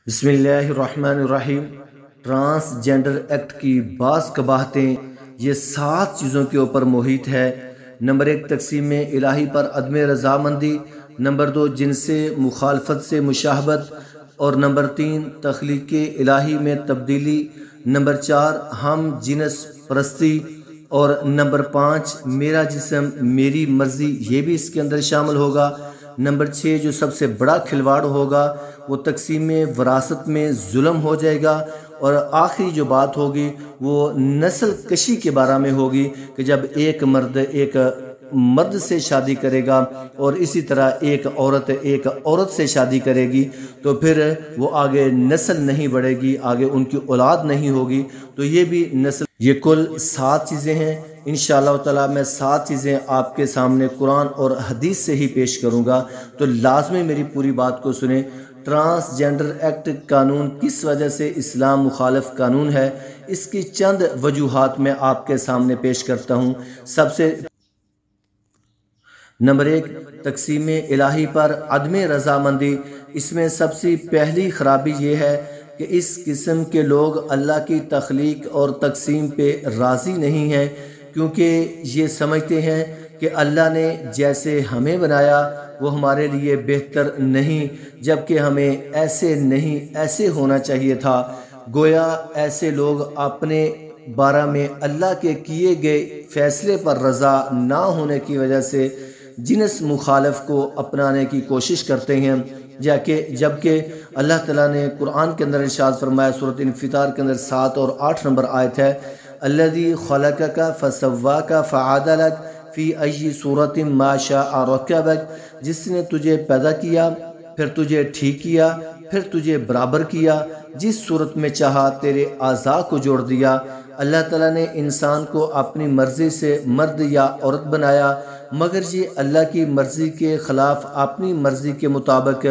بسم اللہ الرحمن الرحیم۔ ٹرانسجینڈر ایکٹ کی بعض قباحتیں یہ 7 چیزوں کے اوپر محیط ہے۔ نمبر 1، تقسیم الہی پر عدم رضامندی۔ نمبر 2، جنس مخالفت سے مشابہت۔ اور نمبر 3، تخلیق الہی میں تبدیلی۔ نمبر 4، ہم جنس پرستی۔ اور نمبر 5، میرا جسم میری مرضی، یہ بھی اس کے اندر شامل ہوگا۔ نمبر 6، جو سب سے بڑا کھلواڑ ہوگا وہ تقسیم وراثت میں ظلم ہو جائے گا۔ اور آخری جو بات ہوگی وہ نسل کشی کے بارے میں ہوگی کہ جب ایک مرد سے شادی کرے گا اور اسی طرح ایک عورت سے شادی کرے گی تو پھر وہ آگے نسل نہیں بڑھے گی، آگے ان کی اولاد نہیں ہوگی، تو یہ بھی نسل۔ یہ کل 7 چیزیں ہیں۔ انشاءاللہ تعالی میں 7 چیزیں آپ کے سامنے قرآن اور حدیث سے ہی پیش کروں گا، تو لازمی میری پوری بات کو سنیں۔ ٹرانسجینڈر ایکٹ قانون کس وجہ سے اسلام مخالف قانون ہے، اس کی چند وجوہات میں آپ کے سامنے پیش کرتا ہوں۔ نمبر 1، تقسیم الہی پر عدم رضامندی۔ اس میں سب سے پہلی خرابی یہ ہے کہ اس قسم کے لوگ اللہ کی تخلیق اور تقسیم پہ راضی نہیں ہیں، کیونکہ یہ سمجھتے ہیں کہ اللہ نے جیسے ہمیں بنایا وہ ہمارے لیے بہتر نہیں، جبکہ ہمیں ایسے ہونا چاہیے تھا۔ گویا ایسے لوگ اپنے بارے میں اللہ کے کیے گئے فیصلے پر رضا نہ ہونے کی وجہ سے جنس مخالف کو اپنانے کی کوشش کرتے ہیں، جبکہ اللہ تعالیٰ نے قرآن کے اندر ارشاد فرمایا، سورۃ انفطار کے اندر 7 اور 8 نمبر آیت ہے، الذی خلقک فسواک فعدلک فی ای صورت ما شاء رکبک، جس نے تجھے پیدا کیا، پھر تجھے ٹھیک کیا، پھر تجھے برابر کیا، جس صورت میں چاہا تیرے اعضاء کو جوڑ دیا۔ اللہ تعالیٰ نے انسان کو اپنی مرضی سے مرد یا عورت بنایا، مگر یہ اللہ کی مرضی کے خلاف اپنی مرضی کے مطابق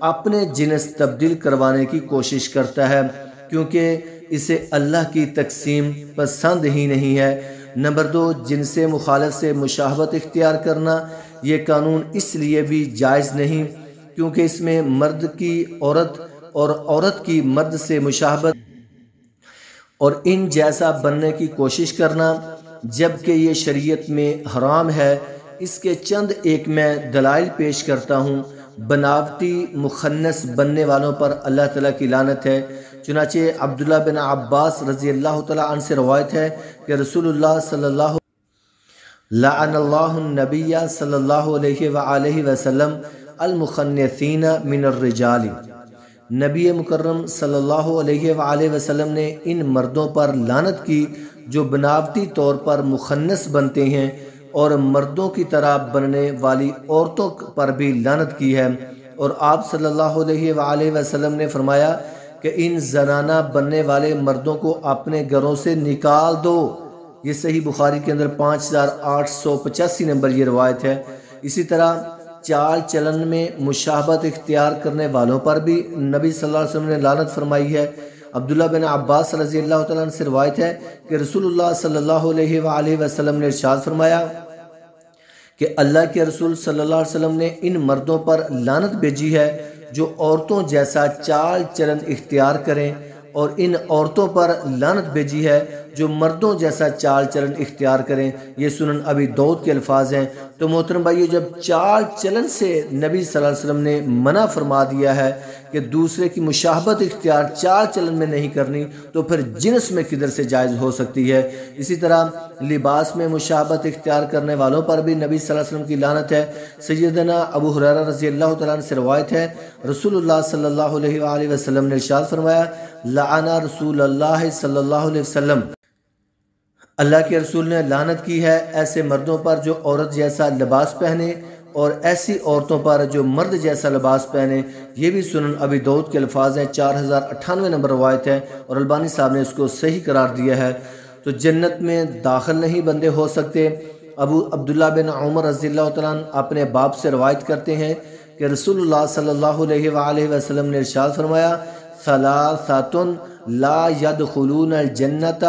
اپنے جنس تبدیل کروانے کی کوشش کرتا ہے، کیونکہ اسے اللہ کی تقسیم پسند ہی نہیں ہے۔ نمبر 2، جنس مخالف سے مشابہت اختیار کرنا۔ یہ قانون اس لیے بھی جائز نہیں کیونکہ اس میں مرد کی عورت اور عورت کی مرد سے مشابہت اور ان جیسا بننے کی کوشش کرنا، جبکہ یہ شریعت میں حرام ہے۔ اس کے چند ایک میں دلائل پیش کرتا ہوں۔ بناوٹی مخنث بننے والوں پر اللہ تعالیٰ کی لعنت ہے۔ چنانچہ عبداللہ بن عباس رضی اللہ تعالیٰ عنہ سے روایت ہے کہ رسول اللہ صلی اللہ لعن اللہ النبی صلی اللہ علیہ وآلہ وسلم المخنثین من الرجال۔ نبی مکرم صلی اللہ علیہ وآلہ وسلم نے ان مردوں پر لعنت کی جو بناوٹی طور پر مخنث بنتے ہیں، اور مردوں کی طرح بننے والی عورتوں پر بھی لعنت کی ہے۔ اور آپ صلی اللہ علیہ وآلہ وسلم نے فرمایا کہ ان زنانہ بننے والے مردوں کو اپنے گھروں سے نکال دو۔ یہ صحیح بخاری کے اندر 5885 نمبر یہ روایت ہے۔ اسی طرح چال چلن میں مشابہت اختیار کرنے والوں پر بھی نبی صلی اللہ علیہ وسلم نے لعنت فرمائی ہے۔ عبداللہ بن عباس رضی اللہ تعالیٰ عنہ سے روایت ہے کہ رسول اللہ صلی اللہ علیہ وآلہ وسلم نے ارشاد فرمایا کہ اللہ کے رسول صلی اللہ علیہ وسلم نے ان مردوں پر لعنت بھیجی ہے جو عورتوں جیسا چال چلن اختیار کریں، اور ان عورتوں پر لعنت بھیجی ہے جو مردوں جیسا چال چلن اختیار کریں۔ یہ سنن ابی داؤد کے الفاظ ہیں۔ تو محترم بھائیو، جب چال چلن سے نبی صلی اللہ علیہ وسلم نے منع فرما دیا ہے کہ دوسرے کی مشابہت اختیار چال چلن میں نہیں کرنی، تو پھر جنس میں کدھر سے جائز ہو سکتی ہے؟ اسی طرح لباس میں مشابہت اختیار کرنے والوں پر بھی نبی صلی اللہ علیہ وسلم کی لعنت ہے۔ سیدنا ابو ہریرہ رضی اللہ تعالیٰ عنہ سے روایت ہے، رسول اللہ صلی اللہ علیہ وآلہ وسلم نے ارشاد فرمایا، لعن رسول اللہ صلی اللہ علیہ وسلم، اللہ کے رسول نے لعنت کی ہے ایسے مردوں پر جو عورت جیسا لباس پہنے، اور ایسی عورتوں پر جو مرد جیسا لباس پہنے۔ یہ بھی سنن ابی داؤد کے الفاظ ہیں، 4098 نمبر روایت ہے، اور البانی صاحب نے اس کو صحیح قرار دیا ہے۔ تو جنت میں داخل نہیں بندے ہو سکتے۔ عبداللہ بن عمر رضی اللہ تعالیٰ عنہ اپنے باپ سے روایت کرتے ہیں کہ رسول اللہ صلی اللہ علیہ وآلہ وسلم نے ارشاد فرمایا، ثلاثۃ لا يدخلون الجنۃ،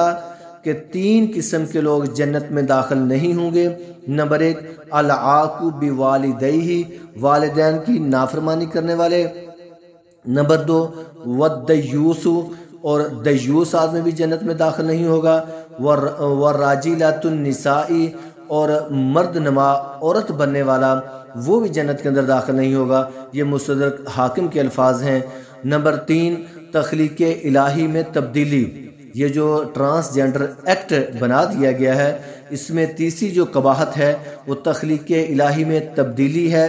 کہ 3 قسم کے لوگ جنت میں داخل نہیں ہوں گے۔ نمبر 1، العاق بوالدیہ، والدین کی نافرمانی کرنے والے۔ نمبر 2 والدیوس، اور دیوس آدمی بھی جنت میں داخل نہیں ہوگا، والراجلۃ النساء، اور مرد نما عورت بننے والا وہ بھی جنت کے اندر داخل نہیں ہوگا۔ یہ مستدرک حاکم کے الفاظ ہیں۔ نمبر 3 تخلیق الہی میں تبدیلی، یہ جو ٹرانسجینڈر ایکٹ بنا دیا گیا ہے، اس میں تیسری جو قباحت ہے وہ تخلیق الہی میں تبدیلی ہے،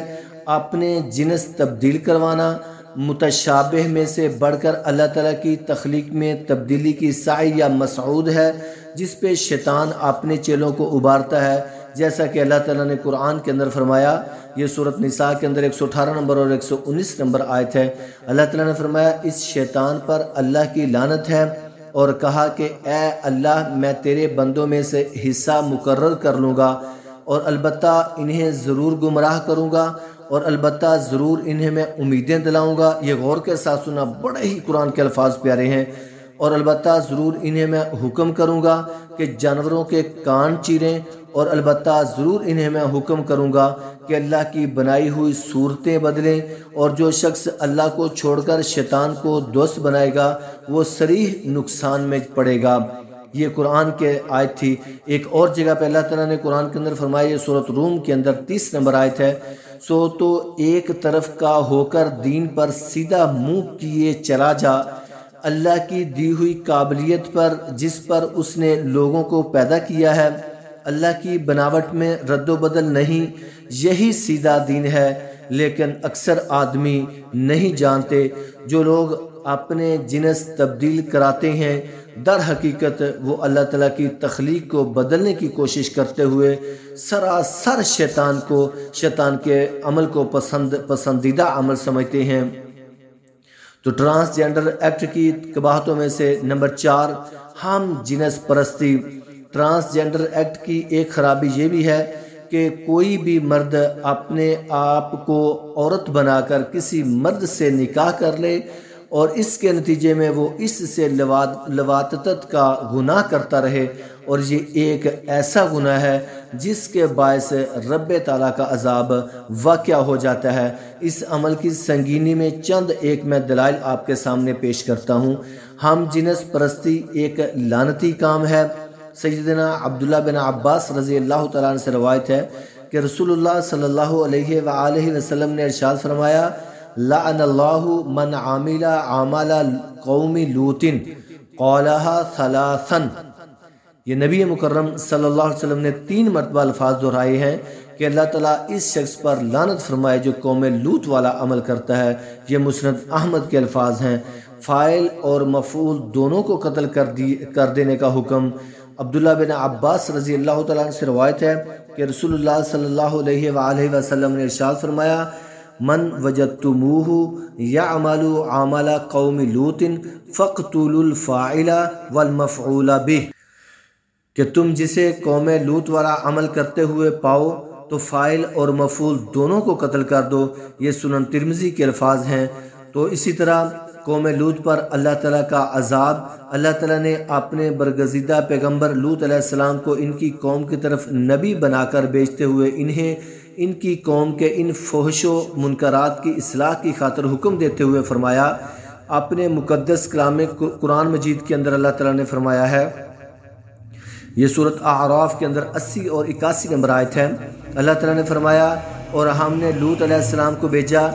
اپنے جنس تبدیل کروانا۔ متشابہ میں سے بڑھ کر اللہ تعالیٰ کی تخلیق میں تبدیلی کی سعی یا مسعود ہے، جس پہ شیطان اپنے چیلوں کو ابھارتا ہے، جیسا کہ اللہ تعالیٰ نے قرآن کے اندر فرمایا۔ یہ سورۃ نساء کے اندر 118 نمبر اور 119 نمبر آیت ہے۔ اللہ تعالیٰ نے فرمایا اس شیطان پر اللہ کی لعنت ہے، اور کہا کہ اے اللہ میں تیرے بندوں میں سے حصہ مقرر کر لوں گا، اور البتہ انہیں ضرور گمراہ کروں گا، اور البتہ ضرور انہیں میں امیدیں دلاؤں گا۔ یہ غور کے ساتھ سنا، بڑے ہی قرآن کے الفاظ پیارے ہیں۔ اور البتہ ضرور انہیں میں حکم کروں گا کہ جانوروں کے کان چیریں، اور البتہ ضرور انہیں میں حکم کروں گا کہ اللہ کی بنائی ہوئی صورتیں بدلیں، اور جو شخص اللہ کو چھوڑ کر شیطان کو دوست بنائے گا وہ صریح نقصان میں پڑے گا۔ یہ قرآن کے آیت تھی۔ ایک اور جگہ پہ اللہ تعالیٰ نے قرآن کے اندر فرمایا، یہ سورۃ روم کے اندر 30 نمبر آیت ہے، سو تو ایک طرف کا ہو کر دین پر سیدھا منہ کیے چلا جا، اللہ کی دی ہوئی قابلیت پر جس پر اس نے لوگوں کو پیدا کیا ہے، اللہ کی بناوٹ میں رد و بدل نہیں، یہی سیدھا دین ہے، لیکن اکثر آدمی نہیں جانتے۔ جو لوگ اپنے جنس تبدیل کراتے ہیں، در حقیقت وہ اللہ تعالیٰ کی تخلیق کو بدلنے کی کوشش کرتے ہوئے سراسر شیطان کے عمل کو پسندیدہ عمل سمجھتے ہیں۔ تو ٹرانسجینڈر ایکٹ کی قباحتوں میں سے نمبر 4 ہم جنس پرستی۔ ٹرانسجینڈر ایکٹ کی ایک خرابی یہ بھی ہے کہ کوئی بھی مرد اپنے آپ کو عورت بنا کر کسی مرد سے نکاح کر لے، اور اس کے نتیجے میں وہ اس سے لواطت کا گناہ کرتا رہے، اور یہ ایک ایسا گناہ ہے جس کے باعث رب تعالیٰ کا عذاب واقع ہو جاتا ہے۔ اس عمل کی سنگینی میں چند ایک میں دلائل آپ کے سامنے پیش کرتا ہوں۔ ہم جنس پرستی ایک لعنتی کام ہے۔ سیدنا عبداللہ بن عباس رضی اللہ تعالیٰ عنہ سے روایت ہے کہ رسول اللہ صلی اللہ علیہ وآلہ وسلم نے ارشاد فرمایا، لعن اللہ من عامل عمل قوم لوط قالها ثلاثا۔ یہ نبی مکرم صلی اللہ علیہ وسلم نے 3 مرتبہ الفاظ دہرائے ہیں کہ اللہ تعالیٰ اس شخص پر لعنت فرمائے جو قوم لوط والا عمل کرتا ہے۔ یہ مسند احمد کے الفاظ ہیں۔ فاعل اور مفعول دونوں کو قتل کر دینے کا حکم۔ عبداللہ بن عباس رضی اللہ تعالیٰ عنہ سے روایت ہے کہ رسول اللہ صلی اللہ علیہ وآلہ وسلم نے ارشاد فرمایا، من وجدتموہ یعمل عمل قوم لوط فاقتلوا الفاعل والمفعول بہ، کہ تم جسے قوم لوط والا عمل کرتے ہوئے پاؤ تو فاعل اور مفعول دونوں کو قتل کر دو۔ یہ سنن ترمذی کے الفاظ ہیں۔ تو اسی طرح قوم لوط پر اللہ تعالیٰ کا عذاب، اللہ تعالیٰ نے اپنے برگزیدہ پیغمبر لوط علیہ السلام کو ان کی قوم کی طرف نبی بنا کر بھیجتے ہوئے انہیں ان کی قوم کے ان فحش و منکرات کی اصلاح کی خاطر حکم دیتے ہوئے فرمایا۔ اپنے مقدس کلام قرآن مجید کے اندر اللہ تعالیٰ نے فرمایا ہے، یہ سورۃ اعراف کے اندر 80 اور 81 نمبر آیت ہے، اللہ تعالیٰ نے فرمایا، اور ہم نے لوط علیہ السلام کو بھیجا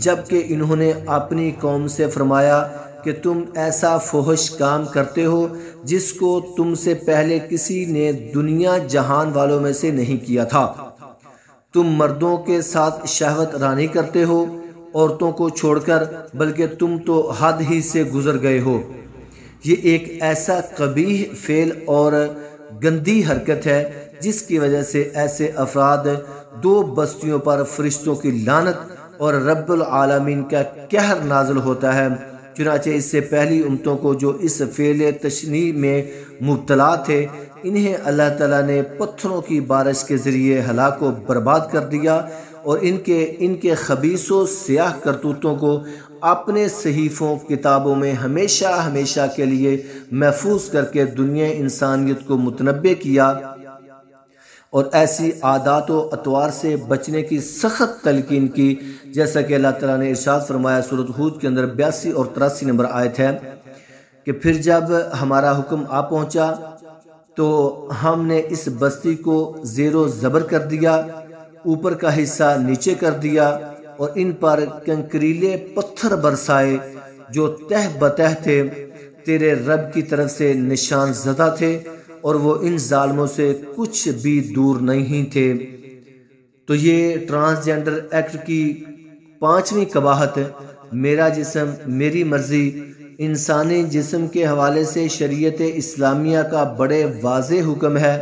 جبکہ انہوں نے اپنی قوم سے فرمایا کہ تم ایسا فحش کام کرتے ہو جس کو تم سے پہلے کسی نے دنیا جہان والوں میں سے نہیں کیا تھا۔ تم مردوں کے ساتھ شہوت رانی کرتے ہو عورتوں کو چھوڑ کر، بلکہ تم تو حد ہی سے گزر گئے ہو۔ یہ ایک ایسا قبیح فعل اور گندی حرکت ہے جس کی وجہ سے ایسے افراد 2 بستیوں پر فرشتوں کی لعنت اور رب العالمین کا قہر نازل ہوتا ہے۔ چنانچہ اس سے پہلی امتوں کو جو اس فعل تشنیع میں مبتلا تھے، انہیں اللہ تعالیٰ نے پتھروں کی بارش کے ذریعے ہلاک و برباد کر دیا، اور ان کے خبیث و سیاہ کرتوتوں کو اپنے صحیفوں کتابوں میں ہمیشہ ہمیشہ کے لیے محفوظ کر کے دنیا انسانیت کو متنبع کیا۔ اور ایسی عادات و اطوار سے بچنے کی سخت تلقین کی، جیسا کہ اللہ تعالیٰ نے ارشاد فرمایا سورۃ ہود کے اندر 82 اور 83 نمبر آیت ہے کہ پھر جب ہمارا حکم آ پہنچا تو ہم نے اس بستی کو زیر و زبر کر دیا، اوپر کا حصہ نیچے کر دیا اور ان پر کنکریلے پتھر برسائے جو تہ بتہ تھے، تیرے رب کی طرف سے نشان زدہ تھے اور وہ ان ظالموں سے کچھ بھی دور نہیں تھے۔ تو یہ ٹرانسجینڈر ایکٹ کی 5ویں قباحت، میرا جسم میری مرضی، انسانی جسم کے حوالے سے شریعت اسلامیہ کا بڑے واضح حکم ہے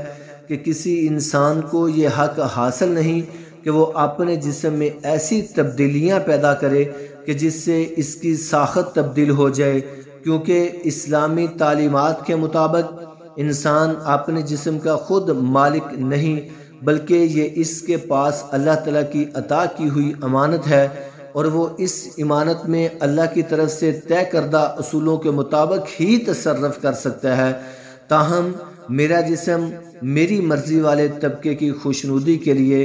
کہ کسی انسان کو یہ حق حاصل نہیں کہ وہ اپنے جسم میں ایسی تبدیلیاں پیدا کرے کہ جس سے اس کی ساخت تبدیل ہو جائے، کیونکہ اسلامی تعلیمات کے مطابق انسان اپنے جسم کا خود مالک نہیں، بلکہ یہ اس کے پاس اللہ تعالیٰ کی عطا کی ہوئی امانت ہے اور وہ اس امانت میں اللہ کی طرف سے طے کردہ اصولوں کے مطابق ہی تصرف کر سکتا ہے۔ تاہم میرا جسم میری مرضی والے طبقے کی خوشنودی کے لیے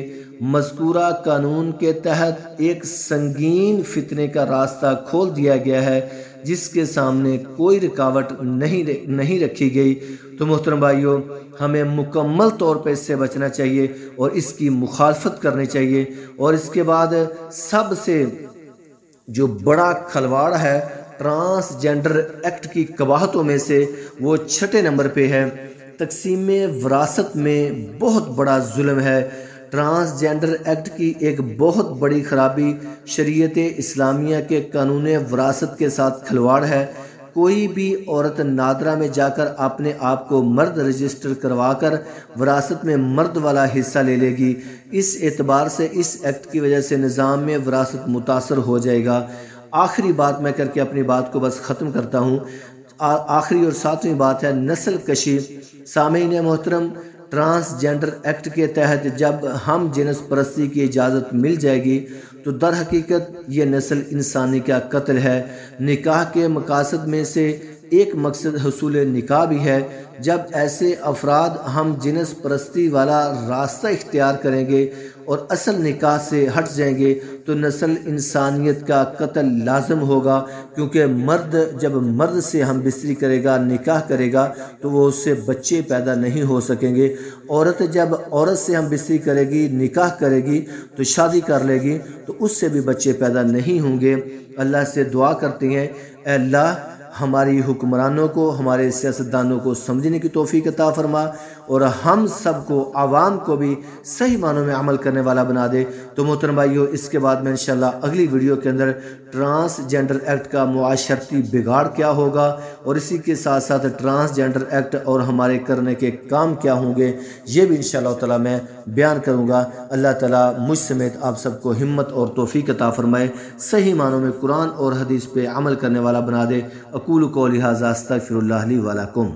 مذکورہ قانون کے تحت ایک سنگین فتنے کا راستہ کھول دیا گیا ہے جس کے سامنے کوئی رکاوٹ نہیں رکھی گئی۔ تو محترم بھائیوں، ہمیں مکمل طور پہ اس سے بچنا چاہیے اور اس کی مخالفت کرنی چاہیے۔ اور اس کے بعد سب سے جو بڑا کھلواڑ ہے ٹرانسجینڈر ایکٹ کی قباحتوں میں سے، وہ 6 نمبر پہ ہے، تقسیم وراثت میں بہت بڑا ظلم ہے۔ ٹرانسجینڈر ایکٹ کی ایک بہت بڑی خرابی شریعت اسلامیہ کے قانون وراثت کے ساتھ کھلواڑ ہے۔ کوئی بھی عورت نادرہ میں جا کر اپنے آپ کو مرد رجسٹر کروا کر وراثت میں مرد والا حصہ لے لے گی۔ اس اعتبار سے اس ایکٹ کی وجہ سے نظام میں وراثت متاثر ہو جائے گا۔ آخری بات میں کر کے اپنی بات کو بس ختم کرتا ہوں۔ آخری اور 7ویں بات ہے نسل کشی۔ سامعین محترم، ٹرانسجینڈر ایکٹ کے تحت جب ہم جنس پرستی کی اجازت مل جائے گی تو در حقیقت یہ نسل انسانی کا قتل ہے۔ نکاح کے مقاصد میں سے ایک مقصد حصول نکاح بھی ہے۔ جب ایسے افراد ہم جنس پرستی والا راستہ اختیار کریں گے اور اصل نکاح سے ہٹ جائیں گے تو نسل انسانیت کا قتل لازم ہوگا، کیونکہ مرد جب مرد سے ہم بستری کرے گا، نکاح کرے گا تو وہ اس سے بچے پیدا نہیں ہو سکیں گے۔ عورت جب عورت سے ہم بستری کرے گی، نکاح کرے گی تو شادی کر لے گی تو اس سے بھی بچے پیدا نہیں ہوں گے۔ اللہ سے دعا کرتے ہیں، اے اللہ ہماری حکمرانوں کو، ہمارے سیاستدانوں کو سمجھنے کی توفیق عطا فرما اور ہم سب کو، عوام کو بھی صحیح معنوں میں عمل کرنے والا بنا دے۔ تو محترم بھائیو، اس کے بعد میں انشاءاللہ اگلی ویڈیو کے اندر ٹرانسجینڈر ایکٹ کا معاشرتی بگاڑ کیا ہوگا اور اسی کے ساتھ ساتھ ٹرانسجینڈر ایکٹ اور ہمارے کرنے کے کام کیا ہوں گے، یہ بھی انشاءاللہ تعالی میں بیان کروں گا۔ اللہ تعالیٰ مجھ سمیت آپ سب کو ہمت اور توفیق عطا فرمائے، صحیح معنوں میں قرآن اور حدیث پہ عمل کرنے والا بنا دے۔ اقول قولی ھذا استغفر اللہ لی ولکم۔